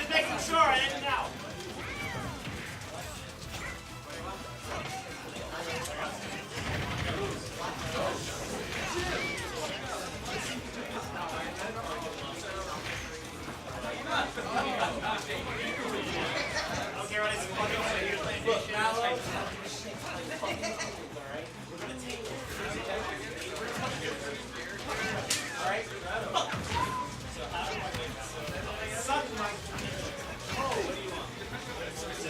Just making sure I didn't know. Okay, ready? Look, Mallow. Alright? Suck my... Oh, what do you want?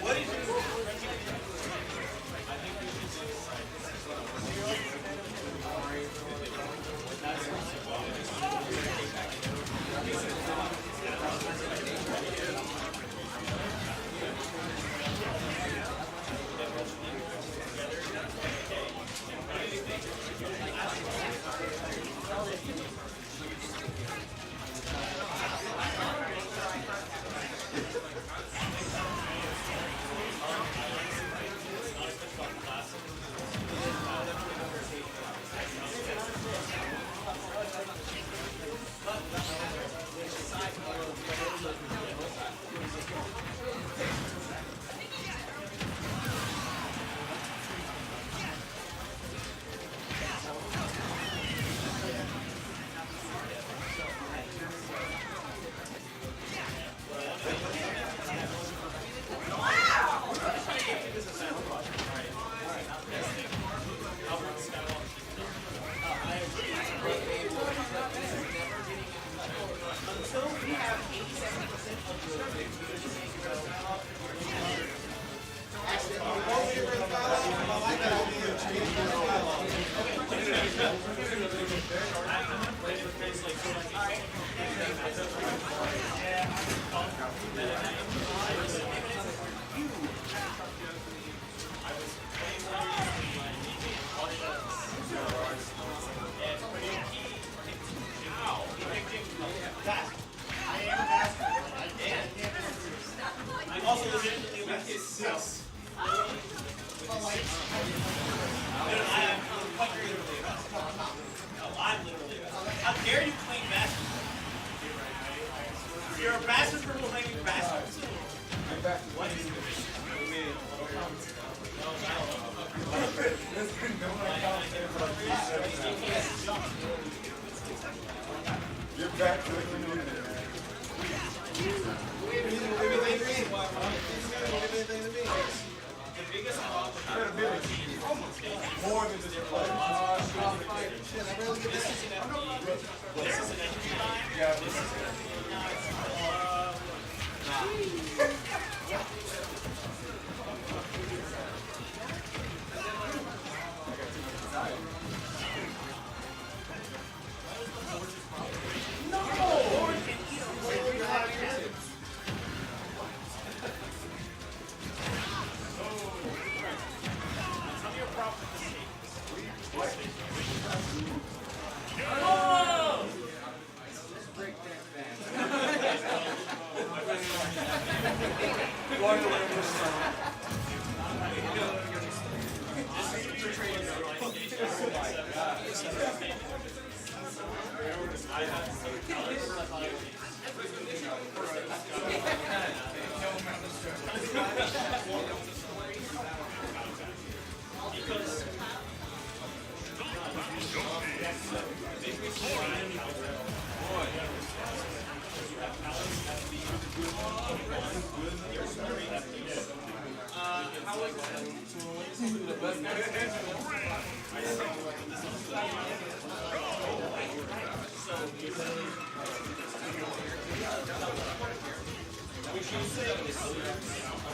What do you do? I think we should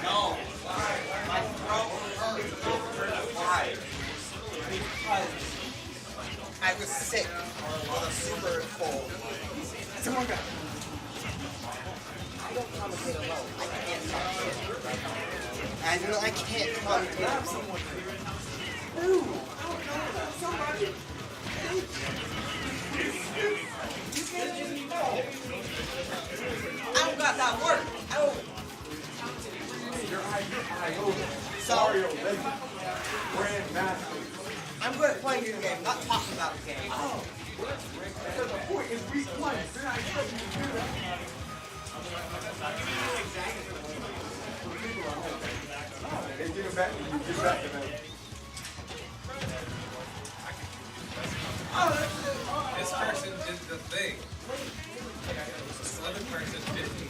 No. My throat hurt. Why? Because I was sick with a super cold. Someone got. I don't commentate alone. I can't talk shit. I know I can't commentate someone. Ooh, I don't know. Somebody. I don't got that work. I don't. Mario Legend. Grandmaster. I'm good at playing your game, not talking about the game. Oh. Because the point is week one. Then I expect you to do that. I'll give you an example. Hey, give it back. You give it back to them. This person did the thing. This other person didn't do the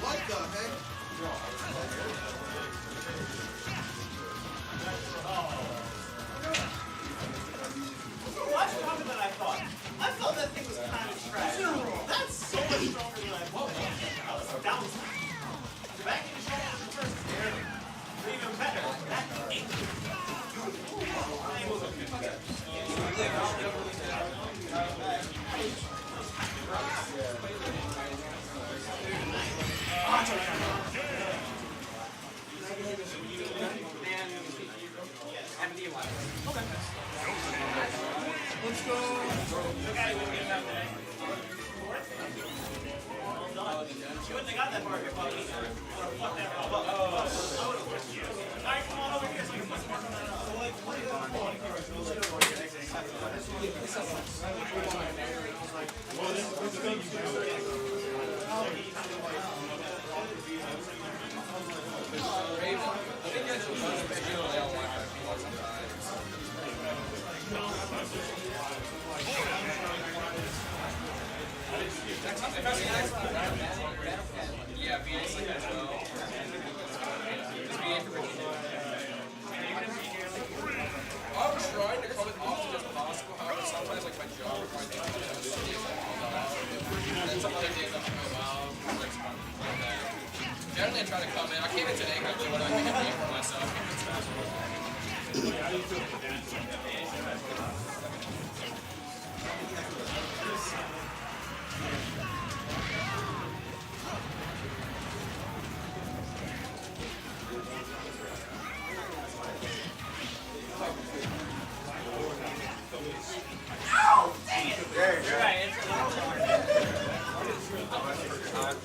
What the heck? Much stronger than I thought. I thought that thing was kind of trash. That's so much stronger than I thought. That was the back end shoulder was the first there. Even better. That ankle. Let's go. Okay, we'll get that today. Well done. You wouldn't have got that far if you fucked that up. Alright, come on over here so we can put some mark on that up. What are you going Yeah, VA as well. Just VA for Virginia. I'm trying to come as often as possible, however, sometimes like my job requires me to do that. And some other days I'm like, wow, like something like that. Generally I try to come in. I came in today because I really want to make a name for myself.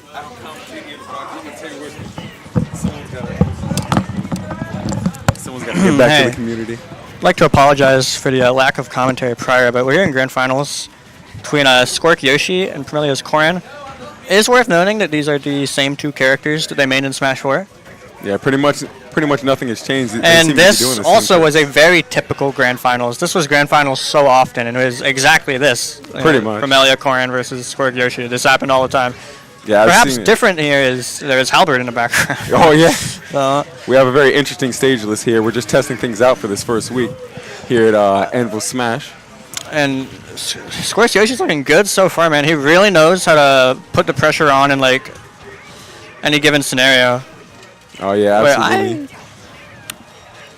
I don't commentate games, but I commentate with someone's got to get back to the community. I'd like to apologize for the lack of commentary prior, but we're here in grand finals between Squerk Yoshi and Promaelia's Koran. It is worth noting that these are the same two characters that they made in Smash 4. Yeah, pretty much nothing has changed. They And seem to be this doing the also same was a very typical grand finals. This was grand finals so often, and it was exactly this. Pretty much. Promaelia Koran versus Squerk Yoshi. This happened all the time. Yeah, Perhaps different here is there is Halberd in the background. Oh yeah. We have a very interesting stage list here. We're just testing things out for this first week here at Anvil Smash. And Squerk Yoshi's looking good so far, man. He really knows how to put the pressure on in like any given scenario. Oh yeah, absolutely.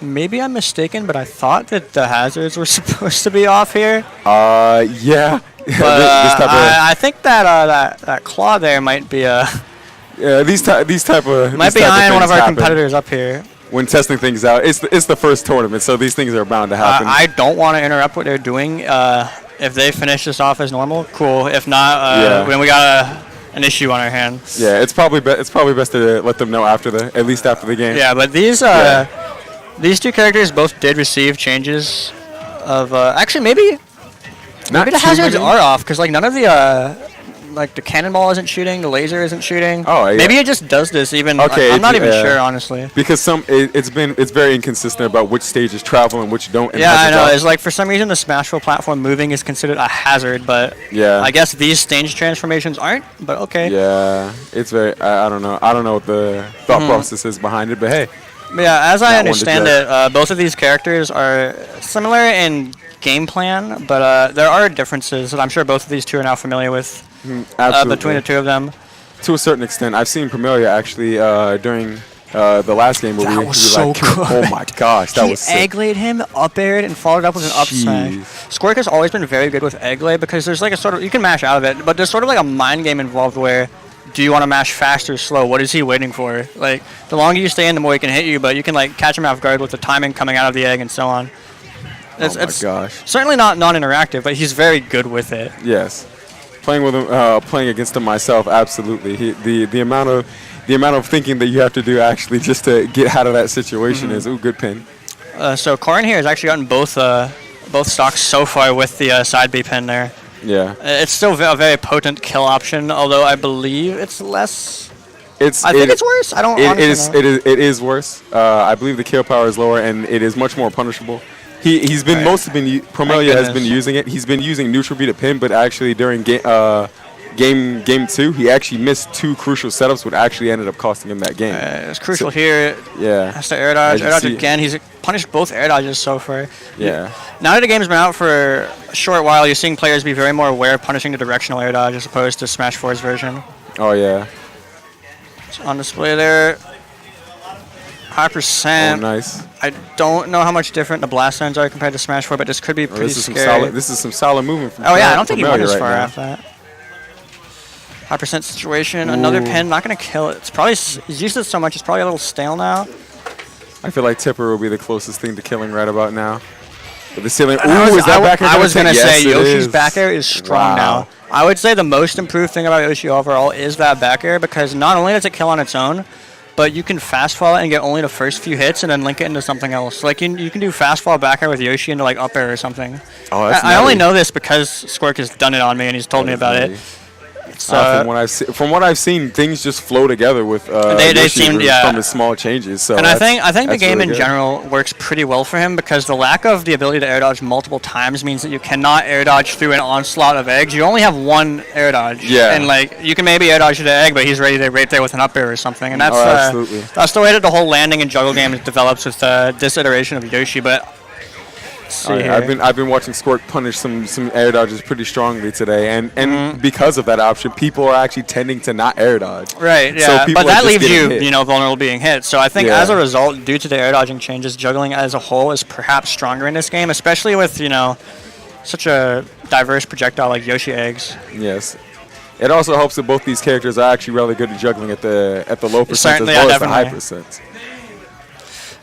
Maybe I'm mistaken, but I thought that the hazards were supposed to be off here. Yeah. But I think that claw there might be these type of might be eyeing one of our competitors up here. When testing things out, it's the first tournament, so these things are bound to happen. I don't want to interrupt what they're doing. If they finish this off as normal, cool. If not, then we got an issue on our hands. Yeah, it's probably best to let them know at least after the game. Yeah, but these two characters both did receive changes of actually maybe the hazards are off because like none of the like the cannonball isn't shooting, the laser isn't shooting. Oh, yeah. Maybe it just does this even. Okay, I'm not even yeah. sure, honestly. Because it's very inconsistent about which stages travel and which don't. and Yeah, I hazards know. are. It's like for some reason the Smashville platform moving is considered a hazard, but Yeah. I guess these stage transformations aren't. But okay. Yeah, it's very. I don't know. I don't know what the thought process is behind it, but hey. But yeah, as I Not one to understand judge. it, both of these characters are similar in game plan, but there are differences that I'm sure both of these two are now familiar with Absolutely. between the two of them. To a certain extent, I've seen Promaelia actually during the last game where That we was we so like, good. oh my gosh, that He was sick. egg laid him, up aired, and followed up with an up smash. Jeez. Squerk has always been very good with egg lay because there's like a sort of, you can mash out of it, but there's sort of like a mind game involved where do you want to mash fast or slow? What is he waiting for? Like, the longer you stay in, the more he can hit you, but you can like catch him off guard with the timing coming out of the egg and so on. Oh my gosh. Certainly not non-interactive, but he's very good with it. Yes. Playing with him, playing against him myself, absolutely. The amount of thinking that you have to do actually just to get out of that situation is good pin. So Corrin here has actually gotten both stocks so far with the side B pin there. Yeah. It's still a very potent kill option, although I believe it's less. I think it's worse. I don't. Honestly know. It is worse. I believe the kill power is lower and it is much more punishable. He's been Promaelia has been using it. He's been using neutral B to pin, but actually during game 2, he actually missed 2 crucial setups, which actually ended up costing him that game. It's crucial here. Yeah. Has to air dodge. As you Air dodge see- again. He's punished both air dodges so far. Yeah. Now that the game's been out for a short while, you're seeing players be very more aware of punishing the directional air dodge as opposed to Smash 4's version. Oh yeah. It's on display there. High Oh percent. nice. I don't know how much different the blast zones are compared to Smash 4, but this could be Oh, pretty this is some scary. solid. This is some solid movement from. Oh yeah, I don't think he went Promaelia as right far now. after that. High percent situation. Another pin, not gonna kill it. It's probably he's used it so much. It's probably a little stale now. I feel like Tipper will be the closest thing to killing right about now. But the ceiling. Ooh, I was, is that back air I was gonna yes, say it Yoshi's is. back air is strong Wow. now. I would say the most improved thing about Yoshi overall is that back air because not only does it kill on its own, but you can fast fall it and get only the first few hits and then link it into something else. Like you can do fast fall back air with Yoshi into like up air or something. Oh, that's I only nutty. know this because Squerk has done it on me and he's told me about it. It's, From what I've seen, things just flow together with They Yoshi seemed- yeah. from his small changes. So and I think the that's game really in good. general works pretty well for him because the lack of the ability to air dodge multiple times means that you cannot air dodge through an onslaught of eggs. You only have one air dodge. Yeah. And like you can maybe air dodge the egg, but he's ready there right there with an up air or something. And that's absolutely. that's the way that the whole landing and juggle game develops with this iteration of Yoshi. But let's see Oh, yeah. here. I've been watching Squerk punish some air dodges pretty strongly today, and Mm-hmm. because of that option, people are actually tending to not air dodge. Right, So yeah, people but are that just leaves getting hit. you vulnerable to being hit. So I think Yeah. as a result, due to the air dodging changes, juggling as a whole is perhaps stronger in this game, especially with such a diverse projectile like Yoshi eggs. Yes. It also helps that both these characters are actually really good at juggling at the low percent as Certainly, well yeah, as the high definitely. percent.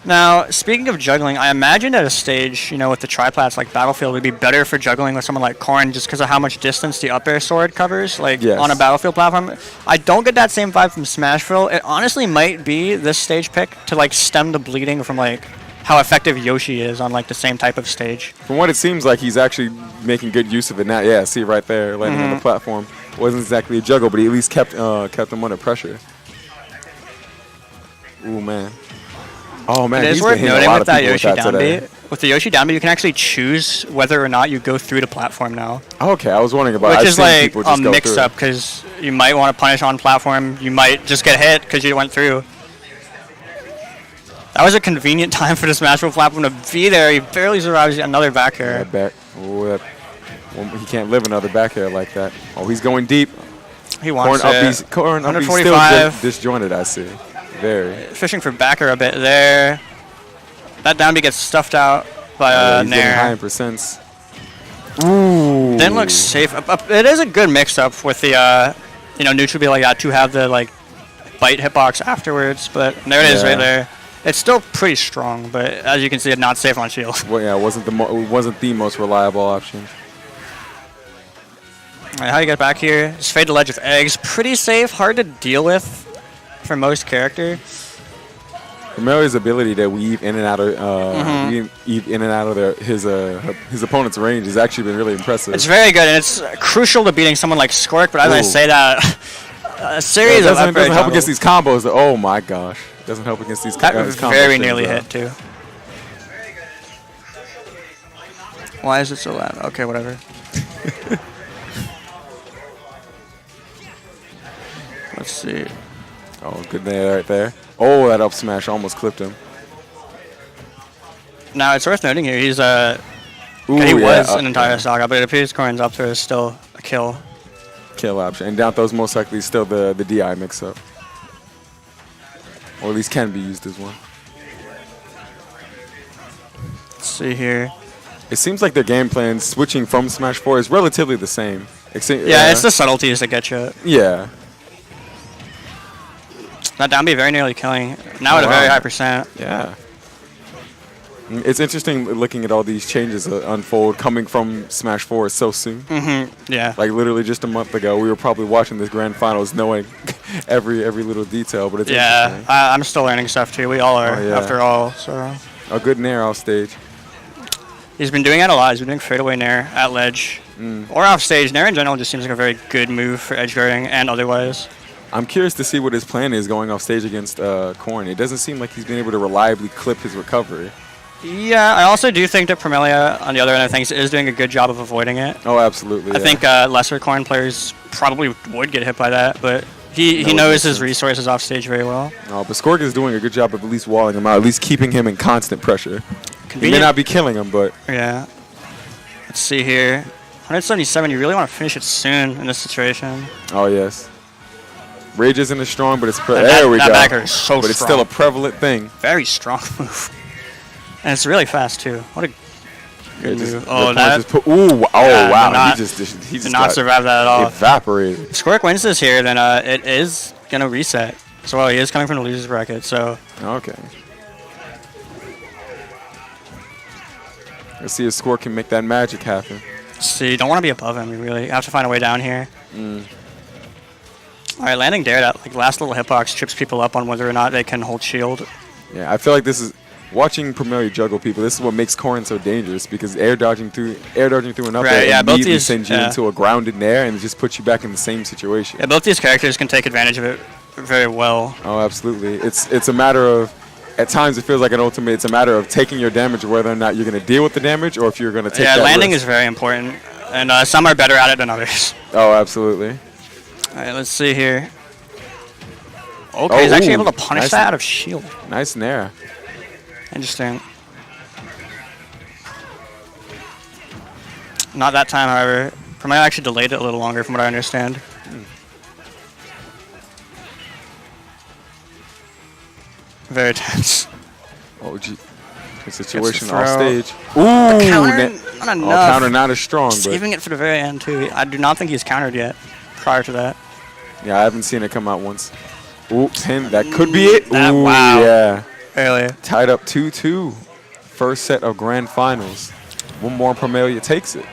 Now, speaking of juggling, I imagine at a stage, with the triplats like Battlefield, would be better for juggling with someone like Corrin just because of how much distance the up air sword covers, Yes. on a Battlefield platform. I don't get that same vibe from Smashville. It honestly might be this stage pick to stem the bleeding from how effective Yoshi is on the same type of stage. From what it seems like, he's actually making good use of it now. Yeah, see right there, landing Mm-hmm. on the platform. Wasn't exactly a juggle, but he at least kept him under pressure. Ooh, man. Oh, man, It he's is been worth hitting a noting lot with of that people with Yoshi that down today. B. With the Yoshi down B, you can actually choose whether or not you go through the platform now. Okay, I was wondering about Which I've is seen people a just go through it. mix-up because you might want to punish on platform. You might just get hit because you went through. That was a convenient time for the Smashville platform to be there. He barely survives another back air. That back. Oh, he can't live another back air like that. Oh, he's going deep. He wants Corrin up. He's still 145. disjointed, I see. Very. Fishing for back air a bit there. That down B gets stuffed out by He's getting high Nair. in percents. Ooh. Then looks safe. It is a good mix-up with the neutral B like that to have the bite hitbox afterwards. But there it is Yeah. right there. It's still pretty strong, but as you can see, it's not safe on shield. Well, yeah, it wasn't the most reliable option. Alright, how do you get back here? Just fade the ledge with eggs. Pretty safe, hard to deal with for most characters. Promelia's ability to weave in and out of weave in and out of his opponent's range has actually been really impressive. It's very good, and it's crucial to beating someone like Squerk. But as I Ooh. say that, a series it of doesn't upgrade help combos. against these combos. Oh my gosh, doesn't help against these That these combo very strings, nearly though. hit too. Why is it so loud? Okay, whatever. Let's see. Oh, good nair right there. Oh, that up smash almost clipped him. Now it's worth noting here. He's Ooh, he was yeah, an entire saga, but it appears Corrin's up there is still a kill. kill option. And down throw's most likely still the DI mix-up. Or at least can be used as one. Let's see here. It seems like their game plan switching from Smash 4 is relatively the same. Yeah, it's the subtleties that get you. Yeah. That down B very nearly killing. Now at a very high percent. Yeah. It's interesting looking at all these changes unfold coming from Smash 4 so soon. Yeah. Like literally just a month ago, we were probably watching this grand finals knowing every little detail. But it's Yeah, interesting. I'm still learning stuff too. We all are, Oh, yeah. after all. So A good nair off stage. he's been doing that a lot. He's been doing fadeaway nair at ledge or off stage. Nair in general just seems like a very good move for edge guarding and otherwise. I'm curious to see what his plan is going off stage against Corrin. It doesn't seem like he's been able to reliably clip his recovery. Yeah, I also do think that Promaelia, on the other end of things, is doing a good job of avoiding it. Oh, absolutely. I think lesser Corrin players probably would get hit by that, but he would knows make his sense. resources off stage very well. No, but Squerk is doing a good job of at least walling him out, at least keeping him in constant pressure. He may Convenient. not be killing him, but Yeah. Let's see here. 177, you really want to finish it soon in this situation. oh yes. Rage isn't as strong, but it's That- there we that go. backer is so but it's strong. still a prevalent thing. Very strong move. And it's really fast too. What a good Just- move. the Oh, punch that just put, ooh, oh yeah, wow, did not- he did just not got survive that at all. evaporated. If Squerk wins this here, then it is going to reset. So well, he is coming from the loser's bracket, so Okay. Let's see if Squerk can make that magic happen. see, you don't want to be above him. You really have to find a way down here. All right, landing there, that like last little hitbox trips people up on whether or not they can hold shield. Yeah, I feel like this is watching Promaelia juggle people. This is what makes Corrin so dangerous because air dodging through an up Right, air yeah, both immediately these- sends you yeah. into a grounded nair and it just puts you back in the same situation. Yeah, both these characters can take advantage of it very well. Oh, absolutely. It's a matter of, at times it feels like an ultimate. It's a matter of taking your damage, whether or not you're going to deal with the damage or if you're going to take Yeah, that landing risk. is very important, and some are better at it than others. Oh, absolutely. All right, let's see here. Okay, he's actually ooh, able to punish nice. that out of shield. Nice nair. Interesting. Not that time, however. Promaelia actually delayed it a little longer, from what I understand. Very tense. Oh, gee. Good situation throw. off stage. Ooh, Counter, not oh, enough. counter not as strong, but Saving it for the very end, too. I do not think he's countered yet prior to that. yeah, I haven't seen it come out once. Ooh, pin. That could be it. That- Ooh, wow. yeah. Earlier. Tied up 2-2. First set of grand finals. One more Promaelia takes it.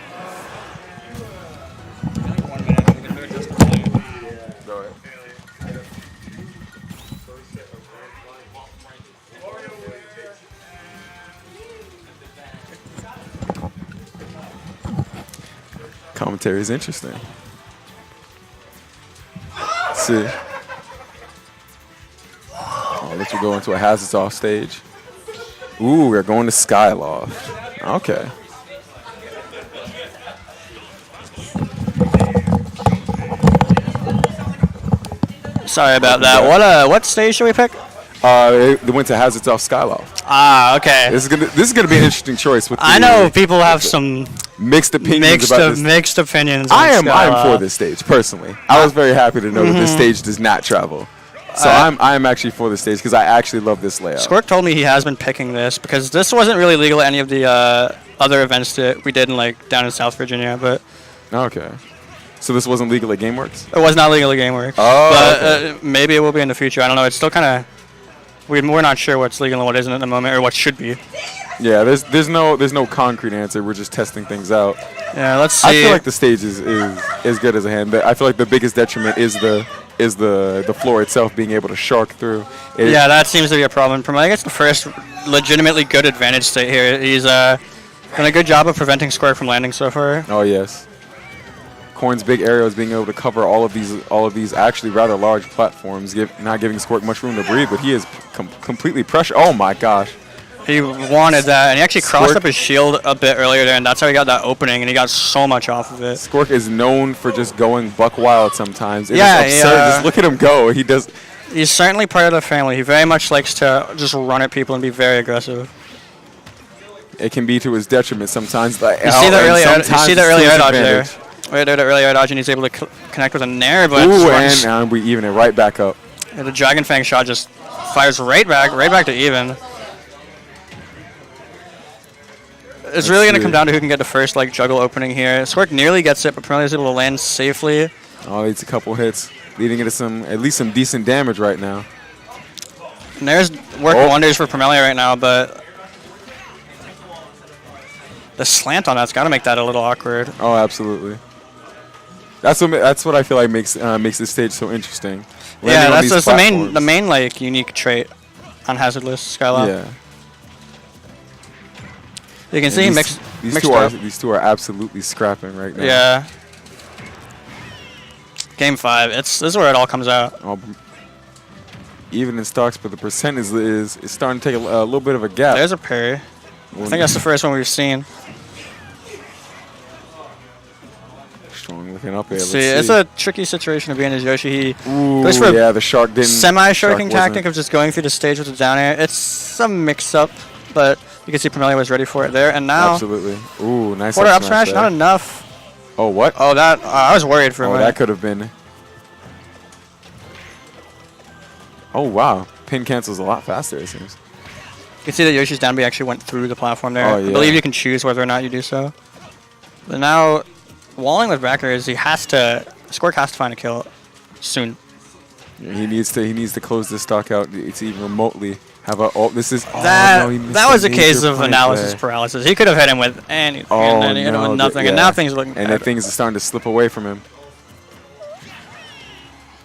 Commentary is interesting. Let's see. Oh, let's go into a hazards off stage. Ooh, we're going to Skyloft. Okay. Sorry about that. What stage should we pick? They went to hazards off Skyloft. Ah, okay. This is gonna be an interesting choice. With I the know people have some mixed opinions about this. mixed opinions. I on am Skyloft. for this stage personally. I was very happy to know that this stage does not travel. So I'm actually for this stage because I actually love this layout. Squerk told me he has been picking this because this wasn't really legal at any of the other events that we did in like down in South Virginia, but Okay. So this wasn't legal at GameWorks? it was not legal at GameWorks. Oh, But maybe it will be in the future. I don't know. It's still kind of we're not sure what's legal and what isn't at the moment, or what should be. Yeah, there's no concrete answer. We're just testing things out. Yeah, let's see. I feel like the stage is as good as a hand. I feel like the biggest detriment is the the floor itself being able to shark through. Yeah, that seems to be a problem. Promaelia gets the first legitimately good advantage state here. He's done a good job of preventing Squerk from landing so far. Oh yes. Corn's big arrows being able to cover all of these actually rather large platforms, not giving Squerk much room to breathe, but he is completely pressured. Oh my gosh. He wanted that, and he actually crossed up his shield a bit earlier there, and that's how he got that opening, and he got so much off of it. Squerk is known for just going buck wild sometimes. It Yeah, is absurd. Just look at him go. He does. He's certainly part of the family. He very much likes to just run at people and be very aggressive. It can be to his detriment sometimes. You see the early air dodge there. Right there, the early air dodge, and he's able to connect with a nair, but ooh, and we even it right back up. Yeah, the Dragon Fang shot just fires right back to even. It's really going to come down to who can get the first juggle opening here. Squerk nearly gets it, but Promaelia is able to land safely. Oh, it's a couple hits, leading into at least some decent damage right now. And there's work wonders for Promaelia right now, but the slant on that's got to make that a little awkward. Oh, absolutely. That's what I feel like makes this stage so interesting. Yeah, that's the main unique trait on hazardless Skylab. Yeah. You can see these two are absolutely scrapping right now. Yeah. Game 5. This is where it all comes out. Oh, even in stocks, but the percent is starting to take a little bit of a gap. There's a parry. I think that's the first one we've seen. Strong looking up here. Let's see. It's a tricky situation to be in as Yoshi. He goes for the shark didn't. Semi-sharking tactic of just going through the stage with the down air. It's some mix-up, but you can see Promaelia was ready for it there, and now absolutely. Ooh, nice quarter up smash, not enough. Oh, what? Oh, that I was worried for a minute. That could have been. Oh wow, pin cancels a lot faster it seems. You can see that Yoshi's down B actually went through the platform there. Oh, yeah. I believe you can choose whether or not you do so. But now, walling with backer is Squerk has to find a kill soon. Yeah, he needs to close this stock out to even remotely have a. Oh, this is. That was a case of analysis paralysis. He could have hit him with anything, and then he hit him with nothing, and now things are looking bad. And things are starting to slip away from him.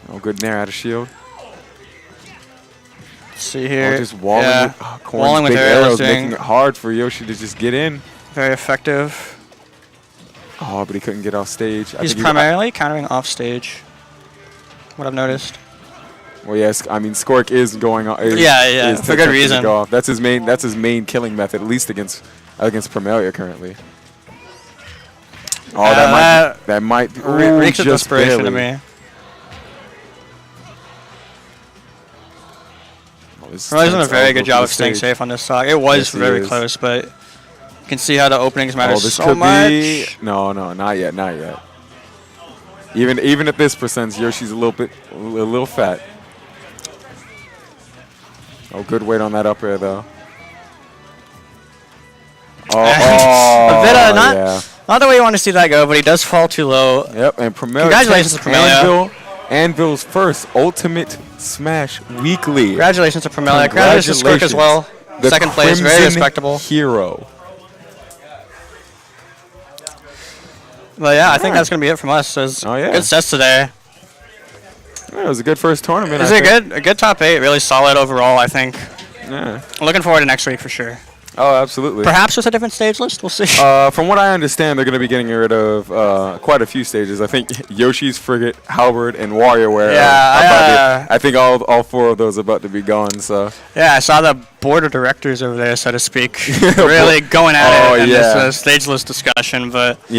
Oh, good nair out of shield. Let's see here. Oh, just walling walling with big arrows, making it hard for Yoshi to just get in. Very effective. Oh, but he couldn't get off stage. He's primarily countering off stage. What I've noticed. Well, yes, I mean Squerk is going off. Yeah, for good reason. That's his main killing method, at least against Promaelia currently. Oh, that might reeks of desperation to me. Promaelia's done a very good job of staying safe on this stock. It was very close, but you can see how the openings matter so much. No, not yet. Even at this percent, Yoshi's a little fat. Oh, good weight on that up air though. A bit not the way you want to see that go, but he does fall too low. Yep, and Promaelia. Congratulations to Promaelia. Anvil's first Ultimate Smash Weekly. Congratulations to Promaelia. Congratulations to Squerk as well. Second place, very respectable. Hero. But yeah, I think that's going to be it from us. Good sets today. Yeah, it was a good first tournament. It was a good top 8. Really solid overall, I think. Yeah. Looking forward to next week for sure. Oh, absolutely. Perhaps with a different stage list. We'll see. From what I understand, they're going to be getting rid of quite a few stages. I think Yoshi's, Frigate, Halberd, and WarioWare. Yeah, I think all 4 of those are about to be gone. So. Yeah, I saw the board of directors over there, so to speak, really going at it in this stage list discussion. But yeah.